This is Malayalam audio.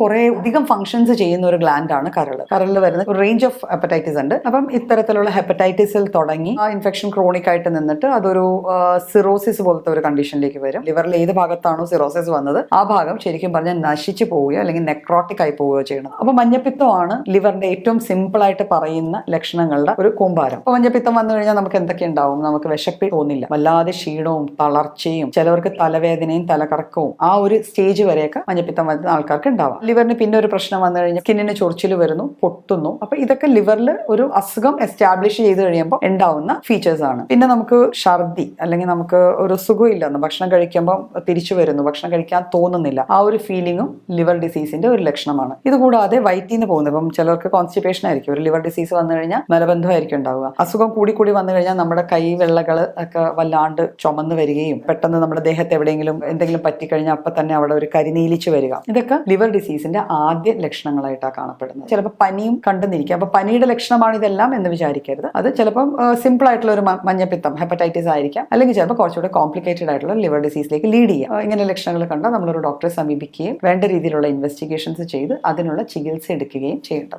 കുറെ അധികം ഫംഗ്ഷൻസ് ചെയ്യുന്ന ഒരു ഗ്ലാൻഡ് ആണ് കരളിൽ വരുന്ന ഒരു റേഞ്ച് ഓഫ് ഹെപ്പറ്റൈറ്റിസ് ഉണ്ട്. അപ്പം ഇത്തരത്തിലുള്ള ഹെപ്പറ്റൈറ്റിസിൽ തുടങ്ങി ആ ഇൻഫെക്ഷൻ ക്രോണിക് ആയിട്ട് നിന്നിട്ട് അതൊരു സിറോസിസ് പോലത്തെ ഒരു കണ്ടീഷനിലേക്ക് വരും. ലിവറിൽ ഏത് ഭാഗത്താണോ സിറോസിസ് വന്നത് ആ ഭാഗം ശരിക്കും പറഞ്ഞാൽ നശിച്ചു പോവുകയോ അല്ലെങ്കിൽ നെക്രോട്ടിക് ആയി പോവുകയോ ചെയ്യണം. അപ്പൊ മഞ്ഞപ്പിത്തമാണ് ലിവറിന്റെ ഏറ്റവും സിമ്പിൾ ആയിട്ട് പറയുന്ന ലക്ഷണങ്ങളുടെ ഒരു കൂമ്പാരം. അപ്പൊ മഞ്ഞപ്പിത്തം വന്നു കഴിഞ്ഞാൽ നമുക്ക് എന്തൊക്കെ ഉണ്ടാവും? നമുക്ക് വിശപ്പ് തോന്നില്ല, വല്ലാതെ ക്ഷീണവും തളർച്ചയും, ചിലവർക്ക് തലവേദനയും തലകറക്കവും, ആ ഒരു സ്റ്റേജ് വരെയൊക്കെ മഞ്ഞപ്പിത്തം വരുന്ന ആൾക്കാർക്ക് ഉണ്ടാവാം. ലിവറിന് പിന്നെ ഒരു പ്രശ്നം വന്നു കഴിഞ്ഞാൽ സ്കിന്നിന് ചൊറിച്ചിൽ വരുന്നു, പൊട്ടുന്നു. അപ്പൊ ഇതൊക്കെ ലിവറിൽ ഒരു അസുഖം എസ്റ്റാബ്ലിഷ് ചെയ്ത് കഴിയുമ്പോൾ ഉണ്ടാവുന്ന ഫീച്ചേഴ്സ് ആണ്. പിന്നെ നമുക്ക് ഛർദി അല്ലെങ്കിൽ നമുക്ക് ഒരു സുഖമില്ലെന്ന്, ഭക്ഷണം കഴിക്കുമ്പോൾ തിരിച്ചു വരുന്നു, ഭക്ഷണം കഴിക്കാൻ തോന്നുന്നില്ല, ആ ഒരു ഫീലിംഗും ലിവർ ഡിസീസിന്റെ ഒരു ലക്ഷണമാണ്. ഇതുകൂടാതെ വയറ്റിൽ നിന്ന് പോകുന്നത്, ഇപ്പം ചിലർക്ക് കോൺസ്റ്റിപ്പേഷൻ ആയിരിക്കും, ഒരു ലിവർ ഡിസീസ് വന്നു കഴിഞ്ഞാൽ മലബന്ധമായിരിക്കും ഉണ്ടാവുക. അസുഖം കൂടി വന്നു കഴിഞ്ഞാൽ നമ്മുടെ കൈവെള്ളകൾ ഒക്കെ വല്ലാണ്ട് ചുമന്ന് വരികയും പെട്ടെന്ന് നമ്മുടെ ദേഹത്ത് എവിടെയെങ്കിലും എന്തെങ്കിലും പറ്റിക്കഴിഞ്ഞാൽ അപ്പൊ തന്നെ അവിടെ ഒരു കരിനീലിച്ച് വരിക. ഇതൊക്കെ ലിവർ ഡിസീസിന്റെ ആദ്യ ലക്ഷണങ്ങളായിട്ടാണ് കാണപ്പെടുന്നത്. ചിലപ്പോൾ പനിയും കണ്ടെന്നിരിക്കും. അപ്പൊ പനിയുടെ ലക്ഷണമാണ് ഇതെല്ലാം എന്ന് വിചാരിക്കരുത്. അത് ചിലപ്പം സിമ്പിൾ ആയിട്ടുള്ള ഒരു മഞ്ഞപ്പിത്തം ഹെപ്പറ്റൈറ്റിസ് ആയിരിക്കാം, അല്ലെങ്കിൽ ചിലപ്പോൾ കുറച്ചുകൂടെ കോംപ്ലിക്കേറ്റഡ് ആയിട്ടുള്ള ലിവർ ഡിസീസിലേക്ക് ലീഡ് ചെയ്യാം. ഇങ്ങനെ ലക്ഷണങ്ങൾ കണ്ടാൽ നമ്മളൊരു ഡോക്ടറെ സമീപിക്കുകയും വേണ്ട രീതിയിലുള്ള ഇൻവെസ്റ്റിഗേഷൻസ് ചെയ്ത് അതിനുള്ള ചികിത്സ എടുക്കുകയും ചെയ്യേണ്ടത്.